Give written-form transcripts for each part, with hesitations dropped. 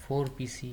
4 PC।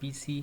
PC,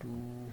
2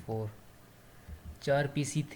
4, 4 PC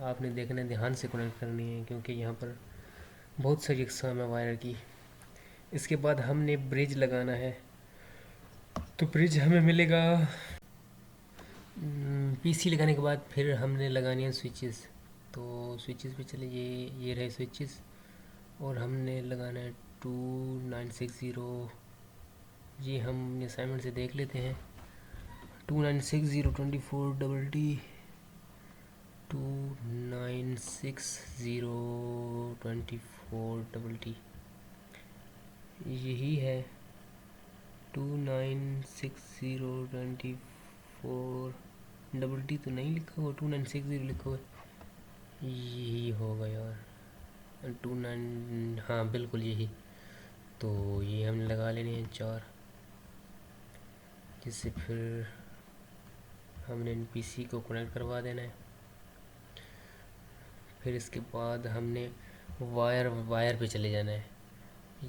آپ نے دیکھنا دھیان سے کنیکٹ کرنی ہے کیونکہ یہاں پر بہت ساری اقسام ہے وائر کی۔ اس کے بعد ہم نے برج لگانا ہے، تو برج ہمیں ملے گا پی سی لگانے کے بعد پھر ہم نے لگانی ہے سوئچز۔ تو سوئچز پہ چلے، یہ رہے سوئچز، اور ہم نے لگانا ہے 2960۔ جی ہم اسائنمنٹ سے دیکھ لیتے ہیں۔ 296024 296024 یہی ہے 296024 تو نہیں لکھا ہوا، 2960 لکھا ہوا ہے، یہی ہوگا یار 29، ہاں بالکل یہی۔ تو یہ ہم نے لگا لینے ہیں 4، جس سے پھر ہم نے پی سی کو کنیکٹ کروا دینا ہے۔ پھر اس کے بعد ہم نے وائر پہ چلے جانا ہے،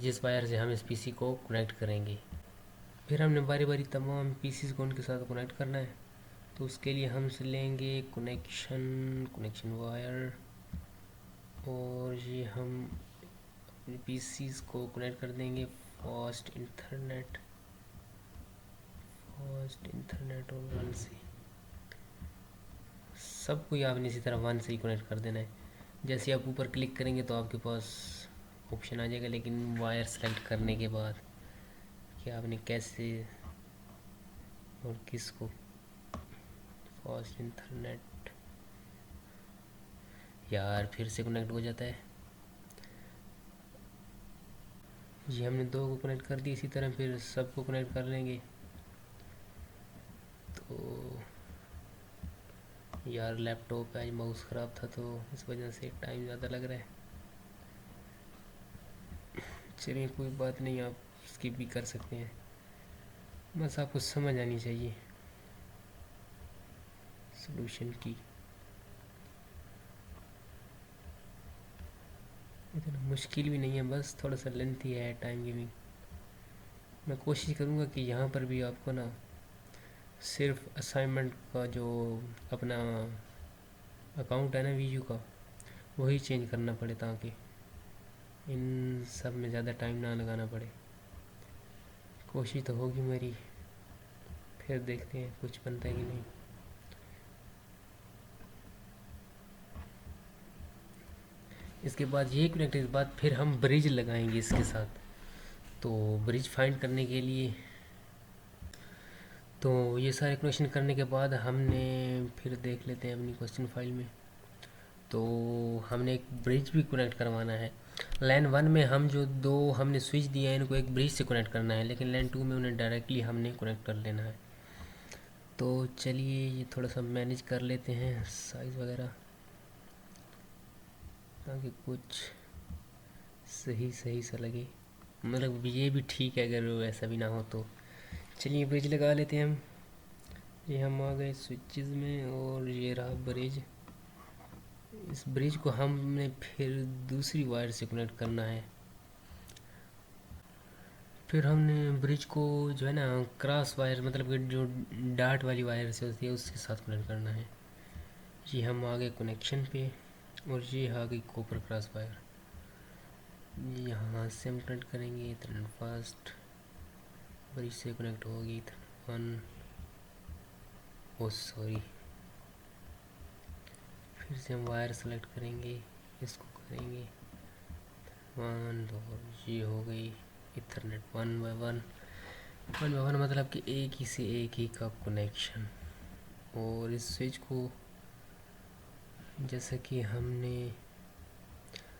جس وائر سے ہم اس پی سی کو کنیکٹ کریں گے۔ پھر ہم نے باری باری تمام پی سیز کو ان کے ساتھ کنیکٹ کرنا ہے۔ تو اس کے لیے ہم سے لیں گے کنیکشن وائر، اور یہ ہم اپنی پی سیز کو کنیکٹ کر دیں گے فاسٹ انٹرنیٹ اور 1 سے، سب کو آپ نے اسی طرح 1 سے ہی کنیکٹ کر دینا ہے۔ جیسے آپ اوپر کلک کریں گے تو آپ کے پاس آپشن آ جائے گا، لیکن وائر سلیکٹ کرنے کے بعد کہ آپ نے کیسے اور کس کو۔ فاسٹ انٹرنیٹ یار پھر سے کنیکٹ ہو جاتا ہے۔ یہ ہم نے 2 کو کنیکٹ کر دی، اسی طرح پھر سب کو کنیکٹ کر لیں گے۔ تو یار لیپ ٹاپ آج ماؤس خراب تھا تو اس وجہ سے ٹائم زیادہ لگ رہا ہے۔ چلیے کوئی بات نہیں، آپ اسکپ بھی کر سکتے ہیں، بس آپ کو سمجھ آنی چاہیے سلوشن کی۔ اتنا مشکل بھی نہیں ہے، بس تھوڑا سا لینتھی ہے ٹائم گیونگ۔ میں کوشش کروں گا کہ یہاں پر بھی آپ کو نا صرف اسائنمنٹ کا جو اپنا اکاؤنٹ ہے نا ویڈیو کا، وہی چینج کرنا پڑے تاکہ ان سب میں زیادہ ٹائم نہ لگانا پڑے۔ کوشش تو ہوگی میری، پھر دیکھتے ہیں کچھ بنتا ہے کہ نہیں۔ اس کے بعد یہ کنیکٹ کے بعد پھر ہم برج لگائیں گے اس کے ساتھ۔ تو برج فائنڈ کرنے کے لیے، تو یہ سارے کنیکشن کرنے کے بعد ہم نے پھر دیکھ لیتے ہیں اپنی کوشچن فائل میں۔ تو ہم نے ایک برج بھی کنیکٹ کروانا ہے۔ لائن 1 میں ہم جو 2 ہم نے سوئچ دیے ہیں ان کو ایک برج سے کنیکٹ کرنا ہے، لیکن لائن 2 میں انہیں ڈائریکٹلی ہم نے کنیکٹ کر لینا ہے۔ تو چلیے یہ تھوڑا سا مینیج کر لیتے ہیں سائز وغیرہ، تاکہ کچھ صحیح سا لگے، مطلب یہ بھی ٹھیک ہے اگر ایسا بھی نہ ہو تو۔ چلیے برج لگا لیتے ہیں ہم۔ یہ ہم آ گئے سوئچز میں، اور یہ رہا برج۔ اس برج کو ہم نے پھر دوسری وائر سے کنیکٹ کرنا ہے۔ پھر ہم نے برج کو جو ہے نا کراس وائر، مطلب کہ جو ڈاٹ والی وائر سے ہوتی ہے اس کے ساتھ کنیکٹ کرنا ہے۔ یہ ہم آ گئے کنیکشن پہ، اور یہ آ گئی کوپر کراس وائر۔ یہاں سے ہم کنیکٹ کریں گے ایتھرنیٹ فاسٹ، برج سے کنیکٹ ہوگی ایتھرنیٹ 1، سوری، پھر سے ہم وائر سلیکٹ کریں گے، اس کو کریں گے 1، اور یہ ہو گئی ایتھرنیٹ 1 مطلب کہ ایک ہی سے ایک ہی کا کنیکشن۔ اور اس سوئچ کو جیسا کہ ہم نے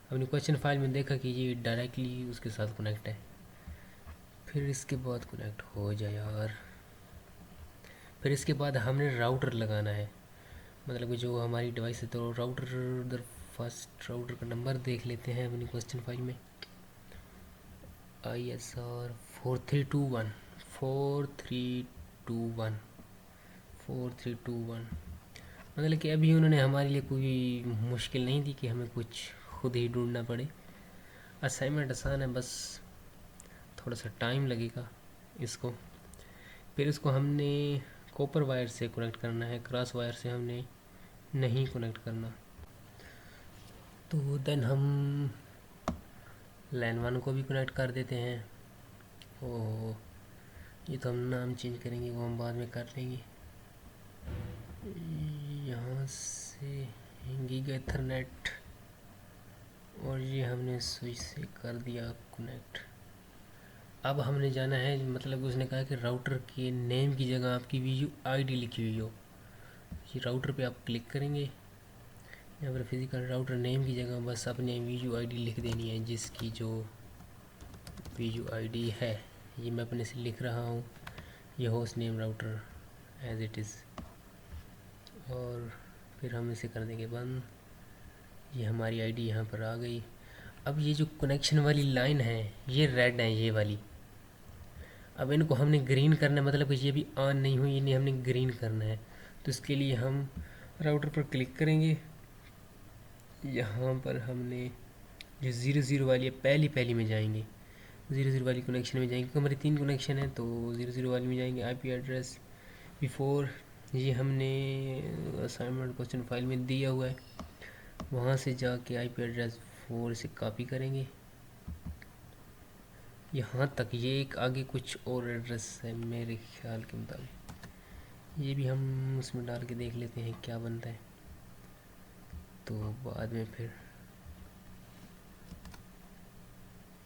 اپنی کوشچن فائل میں دیکھا کہ یہ ڈائریکٹلی اس کے ساتھ کنیکٹ ہے، پھر اس کے بعد کنیکٹ ہو جائے یار۔ پھر اس کے بعد ہم نے راؤٹر لگانا ہے، مطلب کہ جو ہماری ڈیوائس ہے۔ تو راؤٹر فرسٹ راؤٹر کا نمبر دیکھ لیتے ہیں اپنی کوشچن فائل میں، ISR 4321 مطلب کہ ابھی انہوں نے ہمارے لیے کوئی مشکل نہیں دی کہ ہمیں کچھ خود ہی ڈھونڈنا پڑے۔ اسائنمنٹ آسان ہے، بس تھوڑا سا ٹائم لگے گا اس کو۔ پھر اس کو ہم نے کوپر وائر سے کنیکٹ کرنا ہے، کراس وائر سے ہم نے نہیں کنیکٹ کرنا۔ تو دین ہم لین 1 کو بھی کنیکٹ کر دیتے ہیں. یہ تو ہم نام چینج کریں گے، وہ ہم بعد میں کر لیں گے. یہاں سے گیگا ایتھرنیٹ، اور یہ ہم نے سوئچ سے کر دیا کنیکٹ. اب ہم نے جانا ہے، مطلب اس نے کہا کہ راؤٹر کے نیم کی جگہ آپ کی وی یو آئی ڈی لکھی ہوئی ہو. یہ راؤٹر پہ آپ کلک کریں گے، یہاں پر فزیکل راؤٹر نیم کی جگہ بس اپنے وی یو آئی ڈی لکھ دینی ہے، جس کی جو وی یو آئی ڈی ہے. یہ میں اپنے سے لکھ رہا ہوں، یہ host name router as it is. اور پھر ہم اسے کر دیں گے بند. یہ ہماری آئی ڈی یہاں پر آ گئی. اب یہ جو کنیکشن والی لائن ہے یہ ریڈ ہے، یہ والی. اب ان کو ہم نے گرین کرنا ہے، مطلب کہ یہ بھی آن نہیں ہوئی، انہیں ہم نے گرین کرنا ہے. تو اس کے لیے ہم راؤٹر پر کلک کریں گے. یہاں پر ہم نے جو 00 والی ہے پہلی میں جائیں گے، 00 والی کنیکشن میں جائیں گے، کیونکہ ہمارے 3 کنیکشن ہیں تو 00 والی میں جائیں گے. آئی پی ایڈریس بیفور یہ ہم نے اسائنمنٹ کوسچن فائل میں دیا ہوا ہے، وہاں سے جا کے آئی پی ایڈریس 4 سے کاپی کریں گے یہاں تک. یہ ایک آگے کچھ اور ایڈریس ہے میرے خیال کے مطابق، یہ بھی ہم اس میں ڈال کے دیکھ لیتے ہیں کیا بنتا ہے. تو بعد میں پھر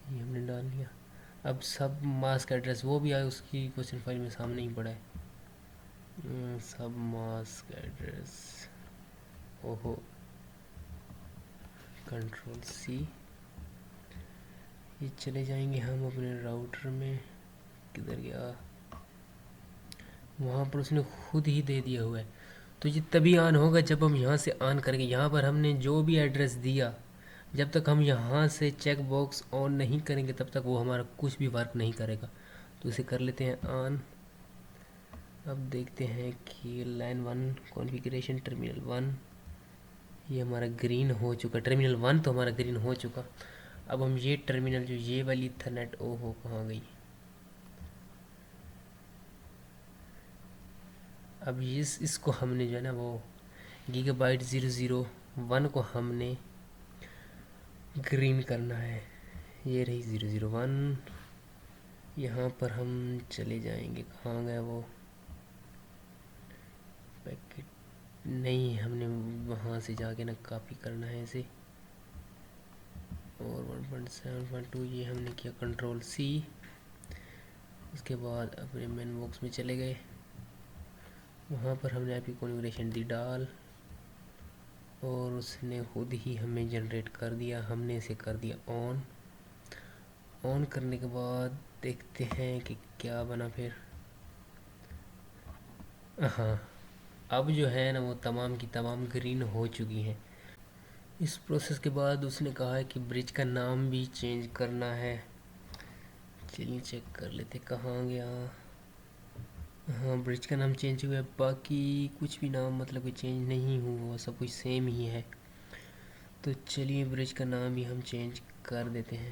یہ ہم نے ڈال لیا. اب سب ماسک ایڈریس وہ بھی آئے، اس کی کوسچن فائل میں سامنے ہی پڑا ہے. سب ماسک ایڈریس، اوہو، کنٹرول سی. یہ چلے جائیں گے ہم اپنے راؤٹر میں. کدھر گیا؟ وہاں پر اس نے خود ہی دے دیا ہوا ہے. تو یہ تبھی آن ہوگا جب ہم یہاں سے آن کریں گے. یہاں پر ہم نے جو بھی ایڈریس دیا، جب تک ہم یہاں سے چیک باکس آن نہیں کریں گے تب تک وہ ہمارا کچھ بھی ورک نہیں کرے گا. تو اسے کر لیتے ہیں آن. اب دیکھتے ہیں کہ لائن 1 کانفیگریشن ٹرمینل 1 یہ ہمارا گرین ہو چکا. ٹرمینل 1 تو ہمارا گرین ہو چکا. اب ہم یہ ٹرمینل جو یہ والی ایتھرنیٹ کہاں گئی؟ اب اس کو ہم نے جو ہے نا وہ گیگا بائٹ 001 کو ہم نے گرین کرنا ہے. یہ رہی 001. یہاں پر ہم چلے جائیں گے، کہاں گیا وہ پیکٹ؟ نہیں، ہم نے وہاں سے جا کے نا کاپی کرنا ہے اسے. اور 1.7.2 یہ ہم نے کیا کنٹرول سی. اس کے بعد اپنے مین باکس میں چلے گئے، وہاں پر ہم نے آپ کی کنفیگریشن دی ڈال، اور اس نے خود ہی ہمیں جنریٹ کر دیا. ہم نے اسے کر دیا آن. آن کرنے کے بعد دیکھتے ہیں کہ کیا بنا پھر. ہاں، اب جو ہے نا وہ تمام کی تمام گرین ہو چکی ہیں. اس پروسیس کے بعد اس نے کہا ہے کہ برج کا نام بھی چینج کرنا ہے. چلیے چیک کر لیتے کہاں گیا. ہاں، برج کا نام چینج ہوا ہے، باقی کچھ بھی نام مطلب کہ چینج نہیں ہوا، سب کچھ سیم ہی ہے. تو چلیے برج کا نام بھی ہم چینج کر دیتے ہیں.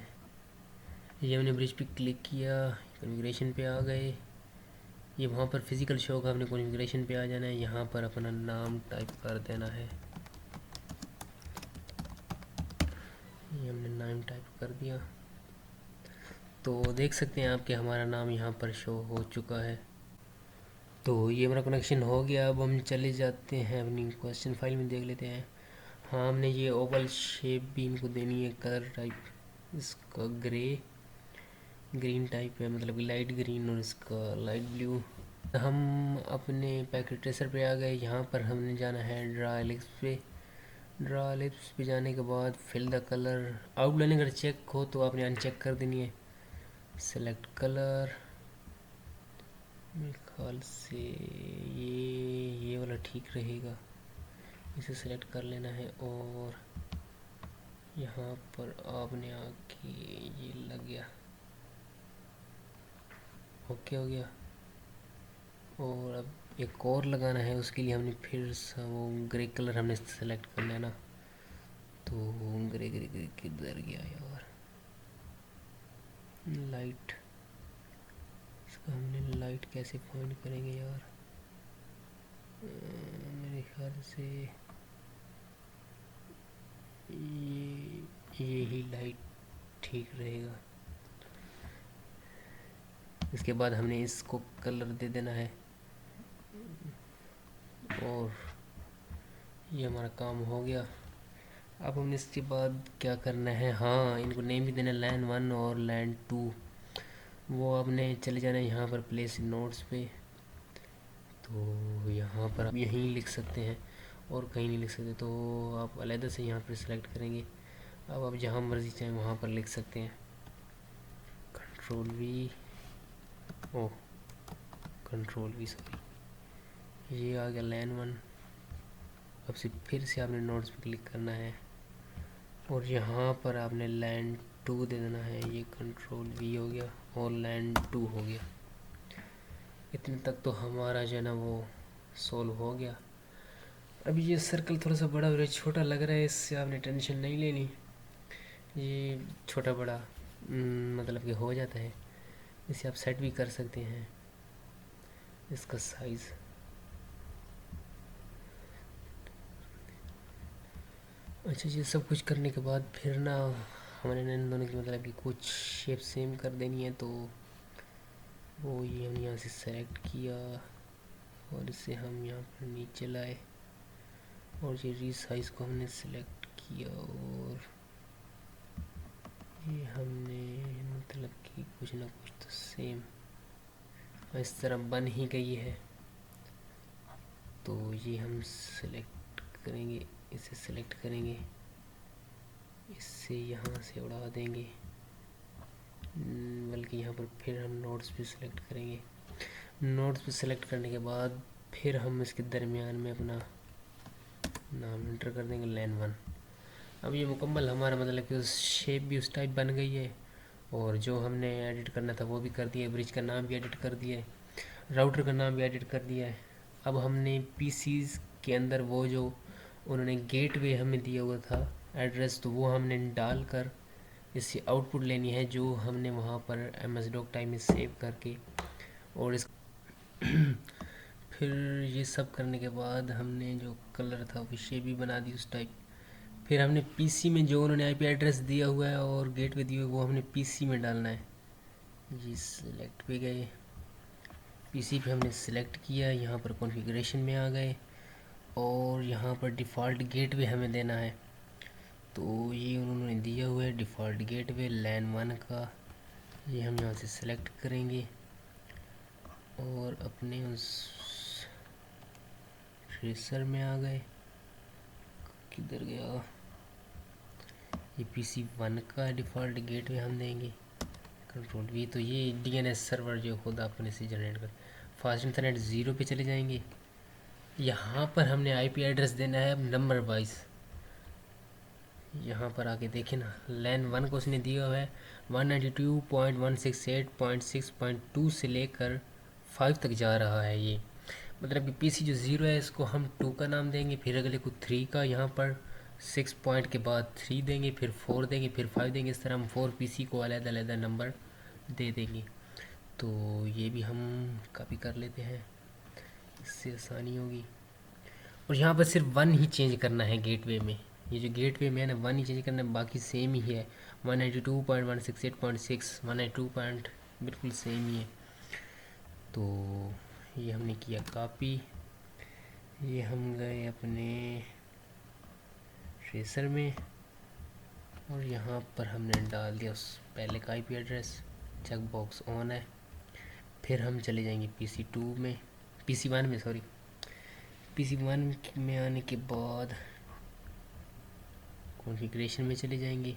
یہ ہم نے برج پہ کلک کیا، کنفیگریشن پہ آ گئے. یہ وہاں پر فزیکل شو کا ہم نے کنفیگریشن پہ آ جانا ہے. یہاں پر اپنا نام ٹائپ کر دینا ہے. یہ ہم نے نام ٹائپ کر دیا. تو دیکھ سکتے ہیں آپ کہ ہمارا نام یہاں پر شو ہو چکا ہے. تو یہ ہمارا کنیکشن ہو گیا. اب ہم چلے جاتے ہیں اپنی کوسچن فائل میں، دیکھ لیتے ہیں. ہاں، ہم نے یہ اوول شیپ بھی ان کو دینی ہے. کلر ٹائپ اس کا گرین ٹائپ ہے، مطلب کہ لائٹ گرین، اور اس کا لائٹ بلیو. ہم اپنے پیکٹ ٹریسر پہ آ گئے. یہاں پر ہم نے جانا ہے ڈرا ایلپس پہ. ڈرا ایلپس پہ جانے کے بعد فل دا کلر. آؤٹ لائن اگر چیک ہو تو آپ نے ان چیک کر دینی ہے. سلیکٹ کلر، میرے خیال سے یہ والا ٹھیک رہے گا. اسے سلیکٹ کر لینا ہے، اور یہاں پر آپ نے آ کے یہ لگ گیا، اوکے ہو گیا. اور اب ایک اور لگانا ہے، اس کے لیے ہم نے پھر وہ گرے کلر ہم نے سلیکٹ کر لینا. تو گرے کدھر گیا یار؟ لائٹ، اس کا ہم نے لائٹ کیسے فائنڈ کریں گے یار؟ میرے خیال سے یہی لائٹ ٹھیک رہے گا. اس کے بعد ہم نے اس کو کلر دے دینا ہے اور یہ ہمارا کام ہو گیا. اب ہم نے اس کے بعد کیا کرنا ہے، ہاں ان کو نیم بھی دینا لین 1 اور لین 2. وہ آپ نے چلے جانا ہے یہاں پر پلیس نوٹس پہ، تو یہاں پر آپ یہیں لکھ سکتے ہیں اور کہیں نہیں لکھ سکتے، تو آپ علیحدہ سے یہاں پر سلیکٹ کریں گے. اب آپ جہاں مرضی چاہیں وہاں پر لکھ سکتے ہیں. Control V, control V sorry, یہ آ گیا لین 1. اب سے پھر سے آپ نے نوٹس پہ کلک کرنا ہے اور یہاں پر آپ نے لین 2 دے دینا ہے. یہ کنٹرول وی ہو گیا اور لین 2 ہو گیا. اتنے تک تو ہمارا جو ہے نا وہ سولو ہو گیا. اب یہ سرکل تھوڑا سا بڑا اور چھوٹا لگ رہا ہے، اس سے آپ نے ٹینشن نہیں لینی. یہ چھوٹا بڑا مطلب کہ ہو جاتا ہے، اسے آپ سیٹ بھی کر سکتے ہیں اس کا سائز. اچھا یہ سب کچھ کرنے کے بعد پھر نا ہمارے ان دونوں کی مطلب کہ کچھ شیپ سیم کر دینی ہے. تو وہ یہ ہم یہاں سے سلیکٹ کیا اور اسے ہم یہاں پر نیچے لائے اور یہ ری سائز کو ہم نے سلیکٹ کیا اور یہ ہم نے مطلب کہ کچھ نہ کچھ تو سیم اس طرح بن ہی گئی ہے. تو یہ ہم سلیکٹ کریں گے، اسے سلیکٹ کریں گے، اس سے یہاں سے اڑا دیں گے، بلکہ یہاں پر پھر ہم نوٹس پہ سلیکٹ کریں گے. نوٹس پہ سلیکٹ کرنے کے بعد پھر ہم اس کے درمیان میں اپنا نام انٹر کر دیں گے لین 1. اب یہ مکمل ہمارا مطلب کہ اس شیپ بھی اس ٹائپ بن گئی ہے اور جو ہم نے ایڈٹ کرنا تھا وہ بھی کر دیا ہے. برج کا نام بھی ایڈٹ کر دیا ہے، راؤٹر کا نام بھی ایڈٹ کر دیا ہے. اب ہم نے پی سیز کے اندر وہ جو انہوں نے گیٹ وے ہمیں دیا ہوا تھا ایڈریس، تو وہ ہم نے ڈال کر اس سے آؤٹ پٹ لینی ہے جو ہم نے وہاں پر ایم ایس ڈاک ٹائم میں سیو کر کے. اور اس پھر یہ سب کرنے کے بعد ہم نے جو کلر تھا وہ شیپ بھی بنا دی اس ٹائپ. پھر ہم نے پی سی میں جو انہوں نے آئی پی ایڈریس دیا ہوا ہے اور گیٹ وے دیے ہوئے وہ ہم نے پی سی میں ڈالنا ہے. جی سلیکٹ پہ گئے، پی سی پہ ہم نے سلیکٹ کیا، یہاں پر کنفیگریشن میں آ گئے اور یہاں پر ڈیفالٹ گیٹ وے ہمیں دینا ہے. تو یہ انہوں نے دیا ہوا ہے ڈیفالٹ گیٹ وے لین 1 کا. یہ ہم یہاں سے سلیکٹ کریں گے اور اپنے اس ٹریسر میں آ گئے، کدھر گیا، یہ پی سی 1 کا ڈیفالٹ گیٹ وے ہم دیں گے. کنٹرول وی، تو یہ ڈی این ایس سرور جو خود اپنے سے جنریٹ کر. فاسٹ انٹرنیٹ 0 پہ چلے جائیں گے. یہاں پر ہم نے آئی پی ایڈریس دینا ہے نمبر وائز. یہاں پر آ کے دیکھیں نا لین 1 کو اس نے دیا ہوا ہے 192.168.6.2 سے لے کر 5 تک جا رہا ہے. یہ مطلب کہ پی سی جو 0 ہے اس کو ہم 2 کا نام دیں گے، پھر اگلے کو 3 کا، یہاں پر 6 پوائنٹ کے بعد 3 دیں گے، پھر 4 دیں گے، پھر 5 دیں گے. اس طرح ہم 4 پی سی کو علیحدہ علیحدہ نمبر دے دیں گے. تو یہ بھی ہم کاپی کر لیتے ہیں، اس سے آسانی ہوگی. اور یہاں پر صرف 1 ہی چینج کرنا ہے گیٹ وے میں. یہ جو گیٹ وے میں ہے نا 1 ہی چینج کرنا ہے، باقی سیم ہی ہے. 192.168.6 192 بالکل سیم ہی ہے. تو یہ ہم نے کیا کاپی. یہ ہم گئے اپنے ٹریسر میں اور یہاں پر ہم نے ڈال دیا اس پہلے کا آئی P address. Check box on ہے. پھر ہم چلے جائیں گے پی سی 2 میں، پی سی 1 میں سوری. پی سی 1 میں آنے کے بعد کنفیگریشن میں چلے جائیں گے.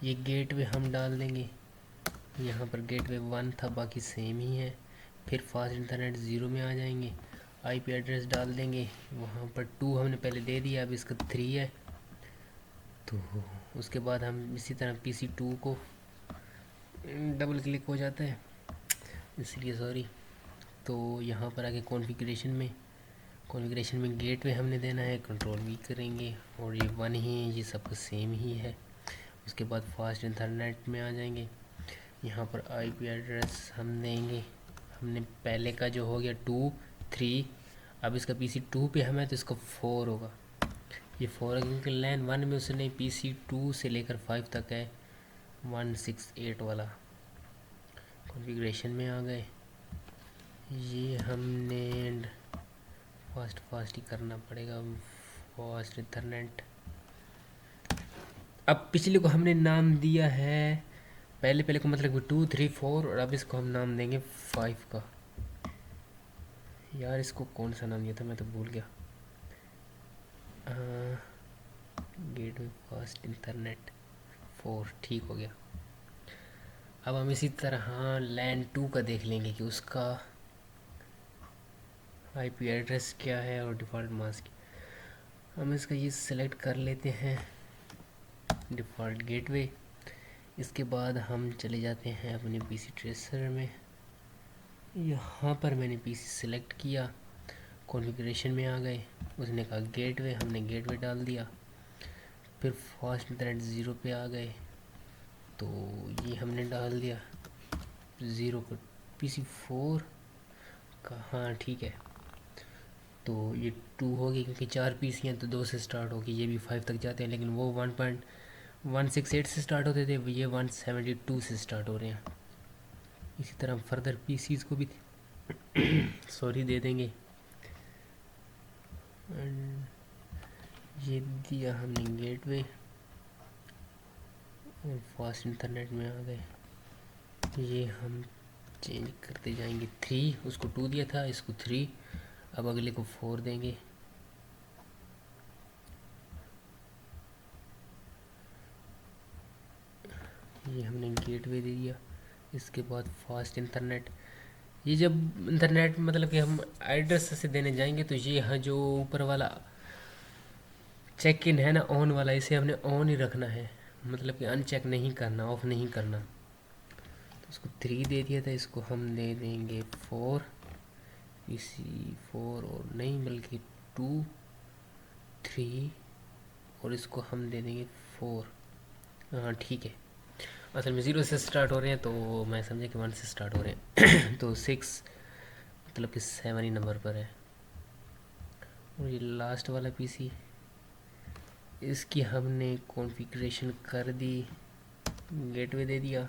یہ گیٹ وے ہم ڈال دیں گے، یہاں پر گیٹ وے 1 تھا باقی سیم ہی ہے. پھر فاسٹ انٹرنیٹ 0 میں آ جائیں گے، آئی پی ایڈریس ڈال دیں گے. وہاں پر 2 ہم نے پہلے دے دیا، اب اس کا 3 ہے. تو اس کے بعد ہم اسی طرح پی سی 2 کو ڈبل کلک ہو جاتا ہے اس لیے سوری. تو یہاں پر آگے کنفیگریشن میں گیٹ وے ہم نے دینا ہے، کنٹرول وی کریں گے اور یہ 1 ہی ہے، یہ سب کا سیم ہی ہے. اس کے بعد فاسٹ انٹرنیٹ میں آ جائیں گے، یہاں پر آئی پی ایڈریس ہم دیں گے. ہم نے پہلے کا جو ہو گیا 2 3، اب اس کا پی سی 2 پہ ہمیں تو اس کا 4 ہوگا. یہ 4 ہے کیونکہ لین 1 میں اس نے PC2 سے لے کر 5 تک ہے 168 والا. کنفیگریشن میں آ گئے. یہ ہم نے فاسٹ ہی کرنا پڑے گا. Fast Ethernet. اب پچھلے کو ہم نے نام دیا ہے پہلے کو مطلب 2 3 4 اور اب اس کو ہم نام دیں گے 5 کا. یار اس کو کون سا نام دیا تھا میں تو بھول گیا. گیٹ وے فاسٹ انٹرنیٹ 4 ٹھیک ہو گیا. اب ہم اسی طرح لین 2 کا دیکھ لیں گے کہ اس کا آئی پی ایڈریس کیا ہے اور ڈیفالٹ ماسک. ہم اس کا یہ سلیکٹ کر لیتے ہیں ڈیفالٹ گیٹ وے. اس کے بعد ہم چلے جاتے ہیں اپنے پی سی ٹریسر میں. یہاں پر میں نے پی سی سلیکٹ کیا. کنفیگریشن میں آ گئے. اس نے کہا گیٹ وے, ہم نے گیٹ وے ڈال دیا. پھر فاسٹ انٹرنیٹ 0 پہ آ گئے تو یہ ہم نے ڈال دیا 0 کو PC4 کا. ہاں ٹھیک ہے. تو یہ 2 ہوگی کیونکہ 4 PC ہیں تو 2 سے سٹارٹ ہوگی. یہ بھی 5 تک جاتے ہیں لیکن وہ 1.168 سے سٹارٹ ہوتے تھے, یہ 172 سے سٹارٹ ہو رہے ہیں. اسی طرح فردر PCs کو بھی دے دیں گے. یہ دیا ہم نے گیٹ وے. فاسٹ انٹرنیٹ میں آ گئے. یہ ہم چینج کرتے جائیں گے 3. اس کو 2 دیا تھا, اس کو 3. اب اگلے کو 4 دیں گے. یہ ہم نے گیٹ وے دے دیا. اس کے بعد فاسٹ انٹرنیٹ. یہ جب انٹرنیٹ مطلب کہ ہم ایڈریس سے دینے جائیں گے تو یہ یہاں جو اوپر والا چیک ان ہے نا آن والا, اسے ہم نے آن ہی رکھنا ہے. مطلب کہ ان چیک نہیں کرنا, آف نہیں کرنا. تو اس کو 3 دے دیا تھا, اس کو ہم دے دیں گے 4. PC4 اور نہیں بلکہ 2 3 اور اس کو ہم دے دیں گے 4. ہاں ٹھیک ہے. اصل میں 0 سے سٹارٹ ہو رہے ہیں تو میں سمجھا کہ 1 سے سٹارٹ ہو رہے ہیں. تو 6 مطلب کہ 7 ہی نمبر پر ہے. اور یہ لاسٹ والا PC, اس کی ہم نے کنفیگریشن کر دی, گیٹ وے دے دیا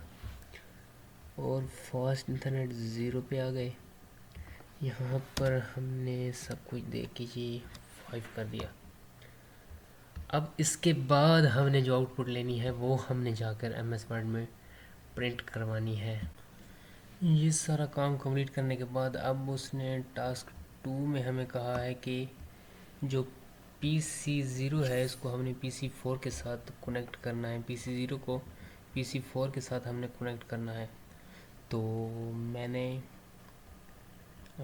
اور فاسٹ انٹرنیٹ 0 پہ آ گئے. یہاں پر ہم نے سب کچھ دیکھ کے یہ 5 کر دیا. اب اس کے بعد ہم نے جو آؤٹ پٹ لینی ہے وہ ہم نے جا کر MS Word میں پرنٹ کروانی ہے. یہ سارا کام کمپلیٹ کرنے کے بعد اب اس نے ٹاسک 2 میں ہمیں کہا ہے کہ جو PC0 ہے اس کو ہم نے PC4 کے ساتھ کنیکٹ کرنا ہے. PC0 کو PC4 کے ساتھ ہم نے کنیکٹ کرنا ہے. تو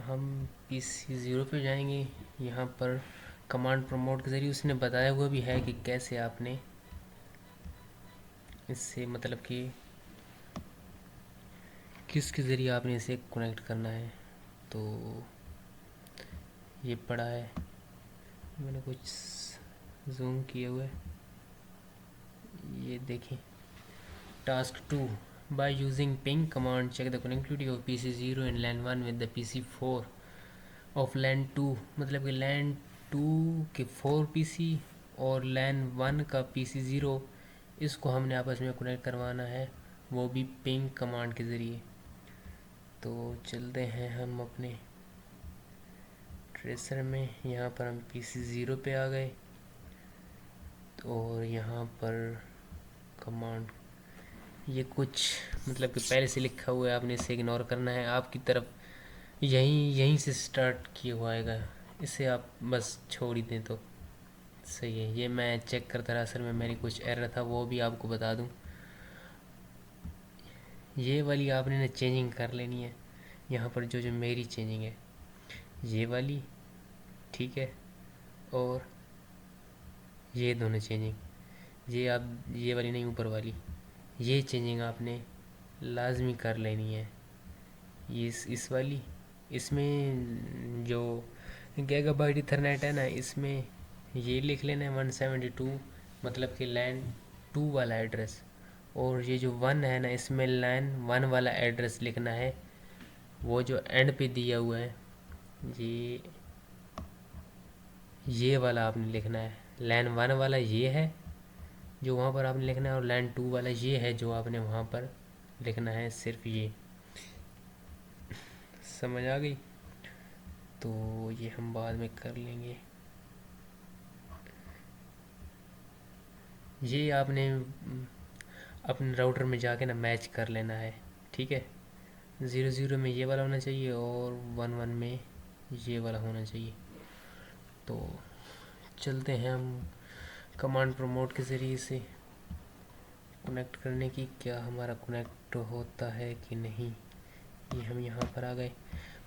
ہم PC0 پہ جائیں گے. یہاں پر کمانڈ پروموٹ کے ذریعے اس نے بتایا ہوا بھی ہے کہ کیسے آپ نے اس سے مطلب کہ کس کے ذریعے آپ نے اسے کنیکٹ کرنا ہے. تو یہ پڑا ہے, میں نے کچھ زوم کیے ہوئے. یہ دیکھیں task 2 by using ping command check the connectivity of PC0 and LAN 1 with the PC4 of LAN 2. مطلب کہ LAN 2 کے 4 PC اور LAN 1 کا PC0 اس کو ہم نے آپس میں کنیکٹ کروانا ہے, وہ بھی پنگ کمانڈ کے ذریعے. تو چلتے ہیں ہم اپنے ٹریسر میں. یہاں پر ہم PC0 پہ آ گئے اور یہاں پر کمانڈ, یہ کچھ مطلب کہ پہلے سے لکھا ہوا ہے, آپ نے اسے اگنور کرنا ہے. آپ کی طرف یہیں سے سٹارٹ کیا ہوا آئے گا, اسے آپ بس چھوڑ ہی دیں تو صحیح ہے. یہ میں چیک کرتا رہا, اصل میں میری کچھ ایرر تھا وہ بھی آپ کو بتا دوں. یہ والی آپ نے چینجنگ کر لینی ہے. یہاں پر جو میری چینجنگ ہے یہ والی, ٹھیک ہے, اور یہ دونوں چینجنگ, یہ آپ یہ والی نہیں اوپر والی, یہ چینجنگ آپ نے لازمی کر لینی ہے. اس والی, اس میں جو گیگا بائٹ ایتھرنیٹ ہے نا, اس میں یہ لکھ لینا ہے 172 مطلب کہ لین 2 والا ایڈریس, اور یہ جو 1 ہے نا اس میں لین 1 والا ایڈریس لکھنا ہے, وہ جو اینڈ پہ دیا ہوا ہے یہ والا آپ نے لکھنا ہے لین 1 والا یہ ہے جو وہاں پر آپ نے لکھنا ہے، اور لین 2 والا یہ ہے جو آپ نے وہاں پر لکھنا ہے، صرف یہ سمجھ آ گئی؟ تو یہ ہم بعد میں کر لیں گے. یہ آپ نے اپنے راؤٹر میں جا کے نا میچ کر لینا ہے، ٹھیک ہے. 0 میں یہ والا ہونا چاہیے اور 1 میں یہ والا ہونا چاہیے. تو چلتے ہیں ہم کمانڈ پروموٹ کے ذریعے سے کنیکٹ کرنے کی، کیا ہمارا کنیکٹ ہوتا ہے کہ نہیں. یہ ہم یہاں پر آ گئے.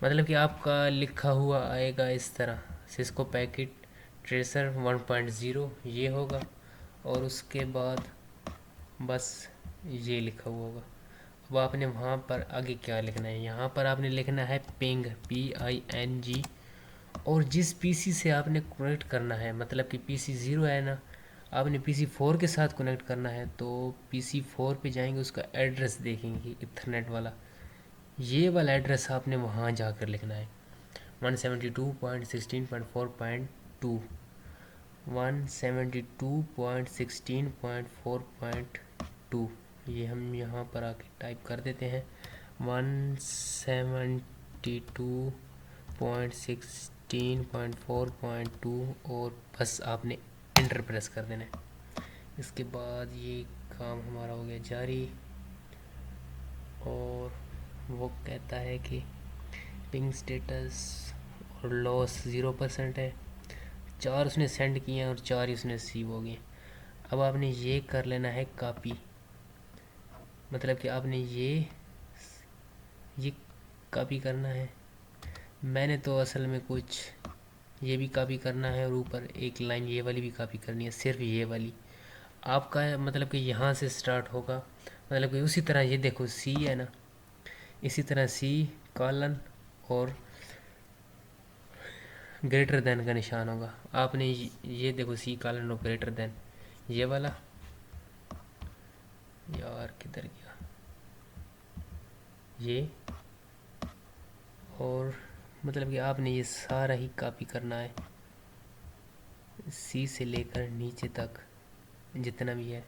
مطلب کہ آپ کا لکھا ہوا آئے گا اس طرح، سسکو پیکٹ ٹریسر 1.0 یہ ہوگا، اور اس کے بعد بس یہ لکھا ہوا ہوگا. اب آپ نے وہاں پر آگے کیا لکھنا ہے، یہاں پر آپ نے لکھنا ہے پنگ PING، اور جس پی سی سے آپ نے کنیکٹ کرنا ہے، مطلب کہ PC 0 ہے نا، آپ نے PC 4 کے ساتھ کنیکٹ کرنا ہے، تو PC 4 پہ جائیں گے، اس کا ایڈریس دیکھیں گے ایتھرنیٹ والا، یہ والا ایڈریس آپ نے وہاں جا کر لکھنا ہے 172.16.4.2 172.16.4.2. یہ ہم یہاں پر آ کے ٹائپ کر دیتے ہیں 172.16.4.2، اور بس آپ نے انٹر پریس کر دینا ہے. اس کے بعد یہ کام ہمارا ہو گیا جاری، اور وہ کہتا ہے کہ پنگ سٹیٹس اور لاس 0% ہے. 4 اس نے سینڈ کیے ہیں اور 4 اس نے ریسیو ہو گئے. اب آپ نے یہ کر لینا ہے کاپی، مطلب کہ آپ نے یہ کاپی کرنا ہے. میں نے تو اصل میں کچھ یہ بھی کاپی کرنا ہے، اور اوپر ایک لائن یہ والی بھی کاپی کرنی ہے، صرف یہ والی. آپ کا مطلب کہ یہاں سے سٹارٹ ہوگا، مطلب کہ اسی طرح یہ دیکھو سی ہے نا، اسی طرح سی کالن اور گریٹر دین کا نشان ہوگا. آپ نے یہ دیکھو سی کالن اور گریٹر دین، یہ والا یار کدھر گیا یہ، اور مطلب کہ آپ نے یہ سارا ہی کاپی کرنا ہے، سی سے لے کر نیچے تک جتنا بھی ہے.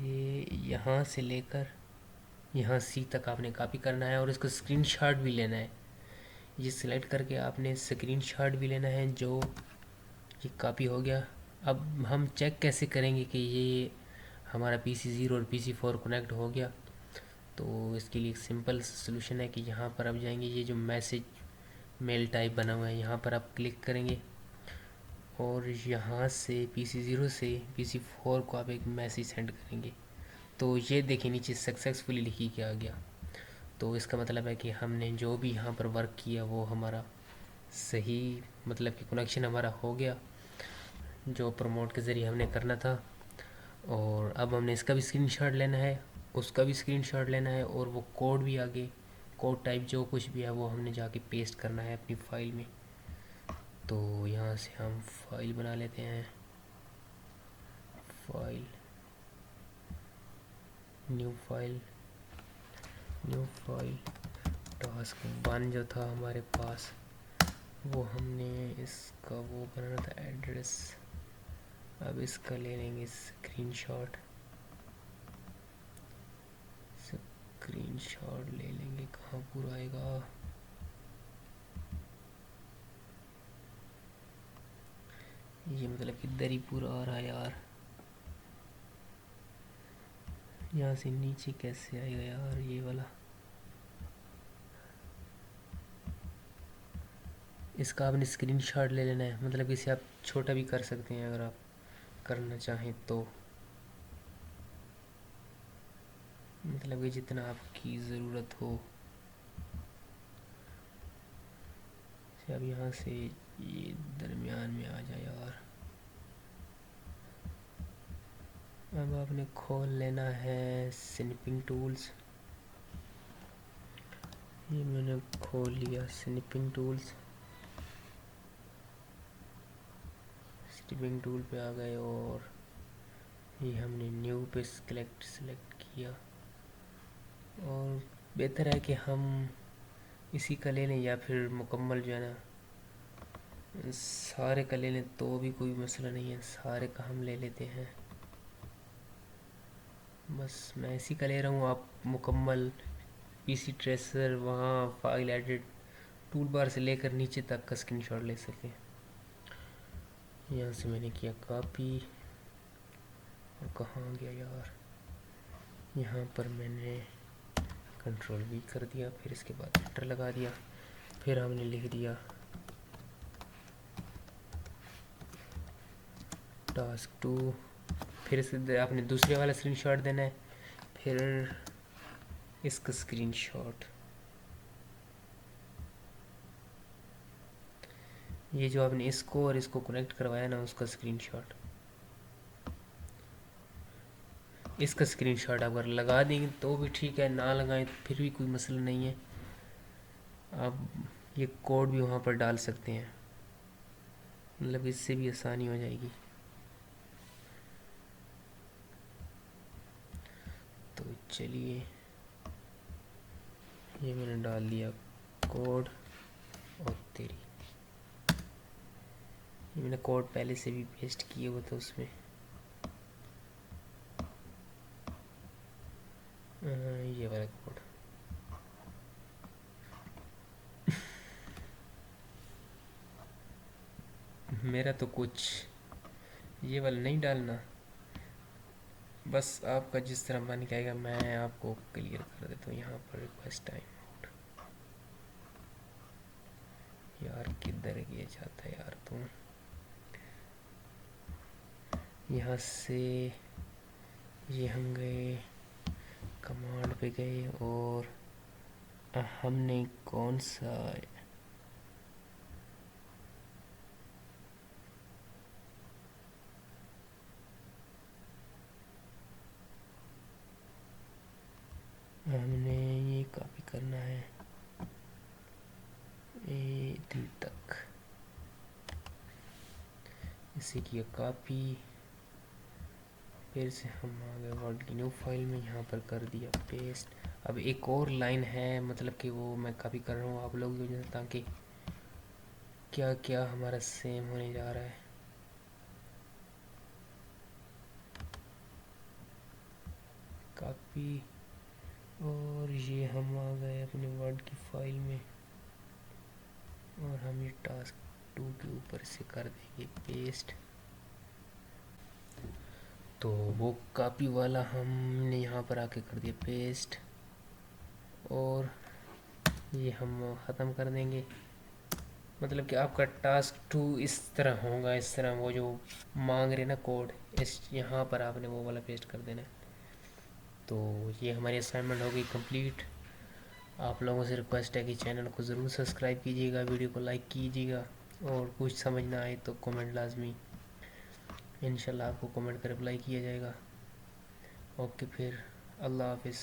یہ یہاں سے لے کر یہاں سی تک آپ نے کاپی کرنا ہے، اور اس کو اسکرین شاٹ بھی لینا ہے. یہ سلیکٹ کر کے آپ نے اسکرین شاٹ بھی لینا ہے جو یہ کاپی ہو گیا. اب ہم چیک کیسے کریں گے کہ یہ ہمارا PC 0 اور PC 4 کنیکٹ ہو گیا. تو اس کے لیے ایک سمپل سلوشن ہے کہ یہاں پر آپ جائیں گے، یہ جو میسج میل ٹائپ بنا ہوا ہے یہاں پر آپ کلک کریں گے، اور یہاں سے PC 0 سے PC 4 کو آپ ایک میسج سینڈ کریں گے. تو یہ دیکھیں نیچے سکسیزفلی لکھی کے آ گیا. تو اس کا مطلب ہے کہ ہم نے جو بھی یہاں پر ورک کیا وہ ہمارا صحیح، مطلب کہ کنیکشن ہمارا ہو گیا جو پروموٹ کے ذریعے ہم نے کرنا تھا. اور اب ہم نے اس کا بھی اسکرین شاٹ لینا ہے، اس کا بھی اسکرین شاٹ لینا ہے، اور وہ کوڈ بھی آگے کوڈ ٹائپ جو کچھ بھی ہے وہ ہم نے جا کے پیسٹ کرنا ہے اپنی فائل میں. تو یہاں سے ہم فائل بنا لیتے ہیں، فائل نیو فائل ٹاسک 1 جو تھا ہمارے پاس، وہ ہم نے اس کا وہ بنانا تھا ایڈریس. اب اس کا لے لیں گے اسکرین شاٹ لے لیں گے. کہاں پورا آئے گا، یہ مطلب کہ ادھر ہی پورا آ رہا ہے یار. یہاں سے نیچے کیسے آئے گا یار یہ والا، اس کا آپ نے اسکرین شاٹ لے لینا ہے. مطلب اسے آپ چھوٹا بھی کر سکتے ہیں اگر آپ کرنا چاہیں تو، مطلب کہ جتنا آپ کی ضرورت ہو. اب یہاں سے یہ درمیان میں آ جائے یار. اب آپ نے کھول لینا ہے سنپنگ ٹولز. یہ میں نے کھول لیا سنپنگ ٹولز. سنپنگ ٹول پہ آ گئے، اور یہ ہم نے نیو پہ سلیکٹ کیا. اور بہتر ہے کہ ہم اسی کا لے لیں یا پھر مکمل جو ہے نا سارے کا لے لیں تو بھی کوئی مسئلہ نہیں ہے، سارے کا ہم لے لیتے ہیں. بس میں اسی کا لے رہا ہوں، آپ مکمل پی سی ٹریسر وہاں فائل ایڈٹ ٹول بار سے لے کر نیچے تک کا اسکرین شاٹ لے سکیں. یہاں سے میں نے کیا کاپی، اور کہاں گیا یار، یہاں پر میں نے کنٹرول وی کر دیا، پھر اس کے بعد انٹر لگا دیا، پھر ہم نے لکھ دیا ٹاسک 2، پھر سے آپ نے دوسرے والا اسکرین شاٹ دینا ہے، پھر اس کا اسکرین شاٹ، یہ جو آپ نے اس کو اور اس کو کنیکٹ کروایا نا اس کا اسکرین شاٹ، اس کا اسکرین شاٹ اگر لگا دیں گے تو بھی ٹھیک ہے، نہ لگائیں تو پھر بھی کوئی مسئلہ نہیں ہے. آپ یہ کوڈ بھی وہاں پر ڈال سکتے ہیں، مطلب اس سے بھی آسانی ہو جائے گی. تو چلیے یہ میں نے ڈال دیا کوڈ، اور تیری یہ میں نے کوڈ پہلے سے بھی پیسٹ کیے ہوا تھا اس میں. یہ والا کوڈ میرا تو کچھ یہ والا نہیں ڈالنا، بس آپ کا جس طرح من کہے گا میں آپ کو کلیئر کر دیتا ہوں. یہاں پر ریکویسٹ ٹائم آؤٹ، یار کدھر گیا جاتا ہے یار تم، یہاں سے یہ ہم گئے کمانڈ پہ گئے، اور ہم نے کون سا ہم نے یہ کاپی کرنا ہے ادھر تک، اسی کی کاپی، پھر سے ہم آ گئے ورڈ کی نیو فائل میں، یہاں پر کر دیا پیسٹ. اب ایک اور لائن ہے، مطلب کہ وہ میں کاپی کر رہا ہوں آپ لوگ جو تاکہ کیا کیا ہمارا سیم ہونے جا رہا ہے. کاپی، اور یہ ہم آ گئے اپنے ورڈ کی فائل میں، اور ہم یہ ٹاسک 2 کے اوپر سے کر دیں گے پیسٹ. تو وہ کاپی والا ہم نے یہاں پر آ کے کر دیا پیسٹ، اور یہ ہم ختم کر دیں گے. مطلب کہ آپ کا ٹاسک 2 اس طرح ہوگا، اس طرح وہ جو مانگ رہے نا کوڈ، اس یہاں پر آپ نے وہ والا پیسٹ کر دینا ہے. تو یہ ہماری اسائنمنٹ ہوگئی کمپلیٹ. آپ لوگوں سے ریکویسٹ ہے کہ چینل کو ضرور سبسکرائب کیجیے گا، ویڈیو کو لائک کیجیے گا، اور کچھ سمجھ نہ آئے تو کومنٹ لازمی، انشاءاللہ آپ کو کومنٹ کا رپلائی کیا جائے گا. اوکے، پھر اللہ حافظ.